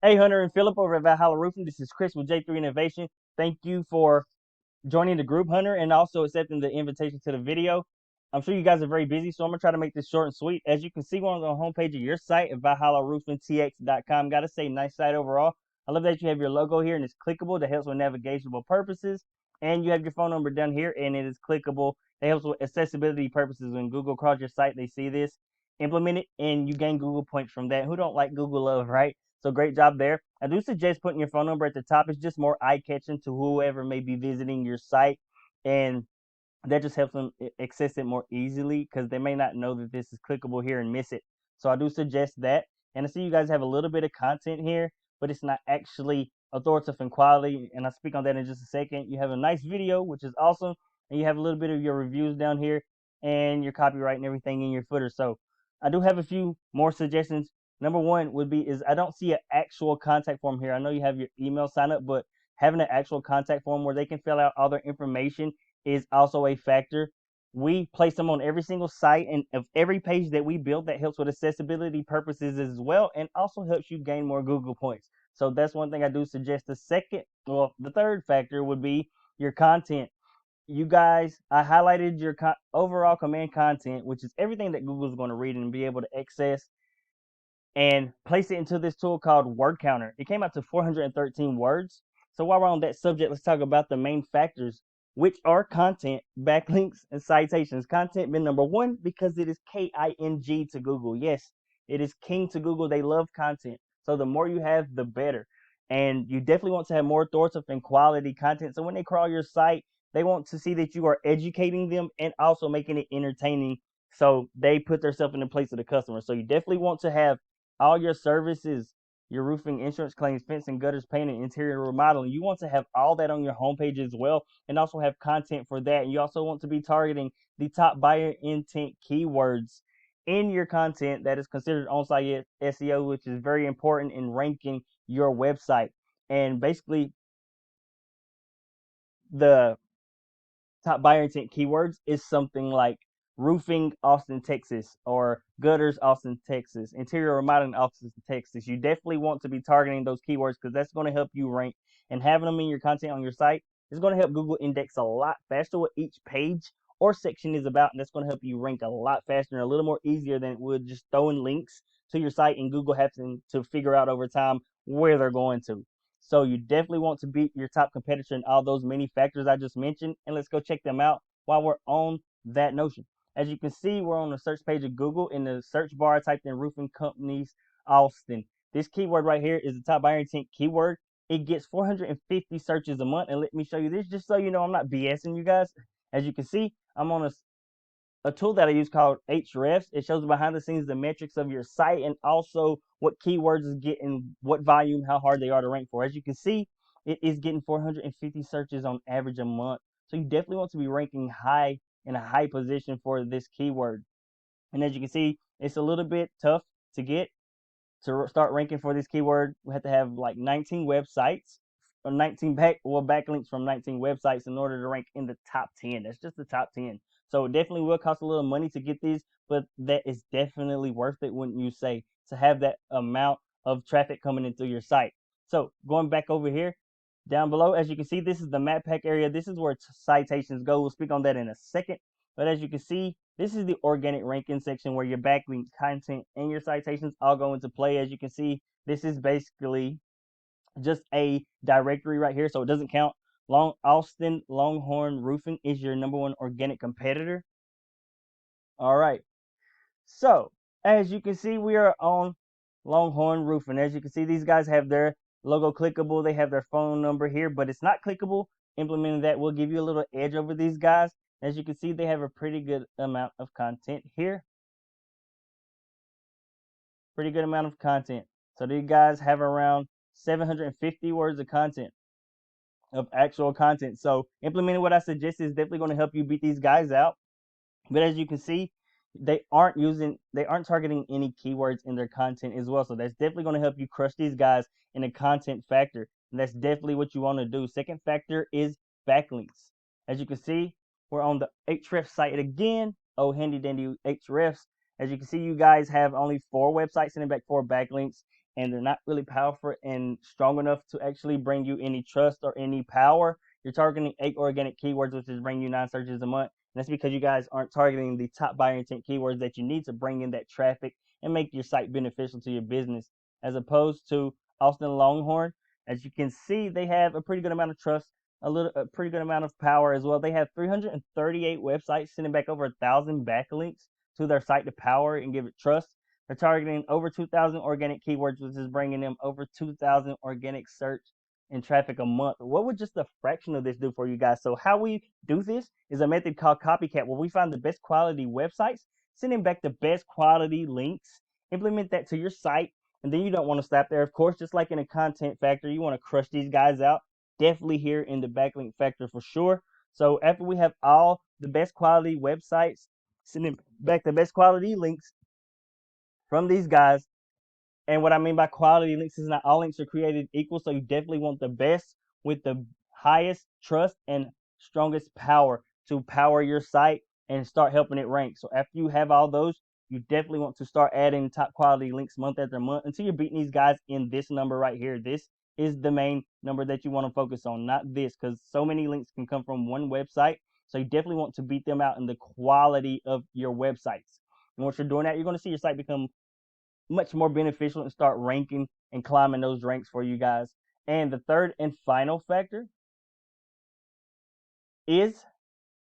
Hey, Hunter and Phillip over at Valhalla Roofing. This is Chris with J3 Innovation. Thank you for joining the group, Hunter, and also accepting the invitation to the video. I'm sure you guys are very busy, so I'm going to try to make this short and sweet. As you can see, we're on the homepage of your site at ValhallaRoofingTX.com. Got to say, nice site overall. I love that you have your logo here, and it's clickable. That helps with navigational purposes. And you have your phone number down here, and it is clickable. It helps with accessibility purposes. When Google crawls your site, they see this, implement it, and you gain Google points from that. Who don't like Google love, right? So great job there. I do suggest putting your phone number at the top. It's just more eye-catching to whoever may be visiting your site, and that just helps them access it more easily because they may not know that this is clickable here and miss it. So I do suggest that. And I see you guys have a little bit of content here, but it's not actually authoritative in quality, and I'll speak on that in just a second. You have a nice video, which is awesome, and you have a little bit of your reviews down here and your copyright and everything in your footer. So I do have a few more suggestions. Number one would be is I don't see an actual contact form here. I know you have your email sign up, but having an actual contact form where they can fill out all their information is also a factor. We place them on every single site and of every page that we build. That helps with accessibility purposes as well, and also helps you gain more Google points. So that's one thing I do suggest. The third factor would be your content. You guys, I highlighted your overall command content, which is everything that Google is going to read and be able to access, and place it into this tool called Word Counter. It came out to 413 words. So while we're on that subject, let's talk about the main factors, which are content, backlinks, and citations. Content being number one because it is KING to Google. Yes, it is king to Google. They love content. So the more you have, the better. And you definitely want to have more authoritative and quality content. So when they crawl your site, they want to see that you are educating them and also making it entertaining. So they put themselves in the place of the customer. So you definitely want to have all your services, your roofing, insurance claims, fencing, gutters, painting, interior remodeling. You want to have all that on your homepage as well, and also have content for that. And you also want to be targeting the top buyer intent keywords in your content that is considered on-site SEO, which is very important in ranking your website. And basically, the top buyer intent keywords is something like roofing Austin, Texas, or gutters Austin, Texas, interior remodeling Austin, Texas. You definitely want to be targeting those keywords because that's going to help you rank, and having them in your content on your site is going to help Google index a lot faster what each page or section is about, and that's going to help you rank a lot faster and a little more easier than it would just throwing links to your site and Google having to figure out over time where they're going to. So you definitely want to beat your top competitor in all those many factors I just mentioned. And let's go check them out while we're on that notion. As you can see, we're on the search page of Google. In the search bar, I typed in roofing companies Austin. This keyword right here is the top buyer intent keyword. It gets 450 searches a month. And let me show you this just so you know I'm not BSing you guys. As you can see, I'm on a tool that I use called Hrefs. It shows behind the scenes the metrics of your site and also what keywords is getting what volume, how hard they are to rank for. As you can see, it is getting 450 searches on average a month. So you definitely want to be ranking high in a high position for this keyword. And as you can see, it's a little bit tough to get to start ranking for this keyword. We have to have like 19 websites or 19 backlinks from 19 websites in order to rank in the top 10. That's just the top 10. So it definitely will cost a little money to get these, but that is definitely worth it, wouldn't you say, to have that amount of traffic coming into your site. So going back over here, down below, as you can see, this is the map pack area. This is where citations go. We'll speak on that in a second. But as you can see, this is the organic ranking section where your backlink content and your citations all go into play. As you can see, this is basically just a directory right here, so it doesn't count. Austin Longhorn Roofing is your number one organic competitor. All right. So as you can see, we are on Longhorn Roofing. As you can see, these guys have their logo clickable. They have their phone number here, but it's not clickable. Implementing that will give you a little edge over these guys. As you can see, they have a pretty good amount of content here. Pretty good amount of content. So these guys have around 750 words of content, of actual content. So implementing what I suggest is definitely going to help you beat these guys out. But as you can see, they aren't targeting any keywords in their content as well. So that's definitely going to help you crush these guys in a content factor. And that's definitely what you want to do. Second factor is backlinks. As you can see, we're on the Hrefs site again. Oh, handy dandy Hrefs. As you can see, you guys have only 4 websites sending back 4 backlinks. and they're not really powerful and strong enough to actually bring you any trust or any power. You're targeting 8 organic keywords, which is bringing you 9 searches a month. And that's because you guys aren't targeting the top buyer intent keywords that you need to bring in that traffic and make your site beneficial to your business, as opposed to Austin Longhorn. As you can see, they have a pretty good amount of trust, a pretty good amount of power as well. They have 338 websites, sending back over 1,000 backlinks to their site to power and give it trust. They're targeting over 2,000 organic keywords, which is bringing them over 2,000 organic search and traffic a month. What would just a fraction of this do for you guys? So how we do this is a method called Copycat, where we find the best quality websites, sending back the best quality links, implement that to your site, and then you don't want to stop there. Of course, just like in a content factory, you want to crush these guys out. Definitely here in the backlink factor for sure. So after we have all the best quality websites, sending back the best quality links from these guys. And what I mean by quality links is not all links are created equal. So you definitely want the best with the highest trust and strongest power to power your site and start helping it rank. So after you have all those, you definitely want to start adding top quality links month after month until you're beating these guys in this number right here. This is the main number that you want to focus on, not this, because so many links can come from one website. So you definitely want to beat them out in the quality of your websites. And once you're doing that, you're going to see your site become much more beneficial and start ranking and climbing those ranks for you guys. And the third and final factor is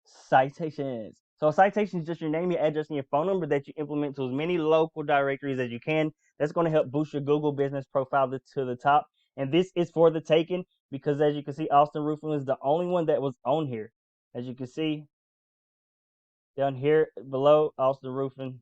citations. So citation is just your name, your address, and your phone number that you implement to as many local directories as you can. That's going to help boost your Google business profile to the top. And this is for the taking, because as you can see, Austin Roofing is the only one that was on here. As you can see down here below, Austin Roofing.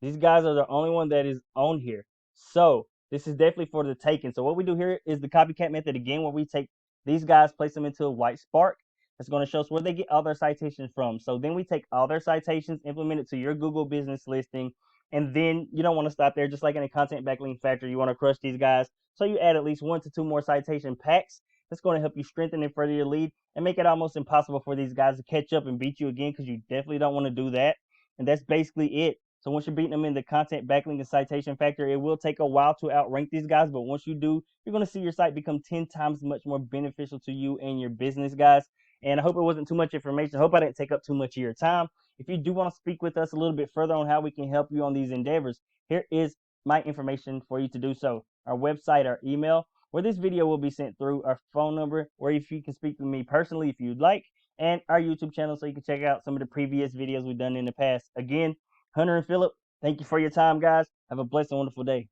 These guys are the only one that is on here. So this is definitely for the taking. So what we do here is the copycat method again, where we take these guys, place them into a white spark. That's going to show us where they get all their citations from. So then we take all their citations, implement it to your Google business listing. And then you don't want to stop there. Just like in a content backlink factory, you want to crush these guys. So you add at least 1 to 2 more citation packs. That's going to help you strengthen and further your lead and make it almost impossible for these guys to catch up and beat you again, because you definitely don't want to do that. And that's basically it. So once you're beating them in the content backlink and citation factor, it will take a while to outrank these guys. But once you do, you're going to see your site become 10 times much more beneficial to you and your business, guys. And I hope it wasn't too much information. I hope I didn't take up too much of your time. If you do want to speak with us a little bit further on how we can help you on these endeavors, here is my information for you to do so. Our website, our email, where this video will be sent through, our phone number, where if you can speak with me personally if you'd like, and our YouTube channel so you can check out some of the previous videos we've done in the past. Again, Hunter and Phillip, thank you for your time, guys. Have a blessed and wonderful day.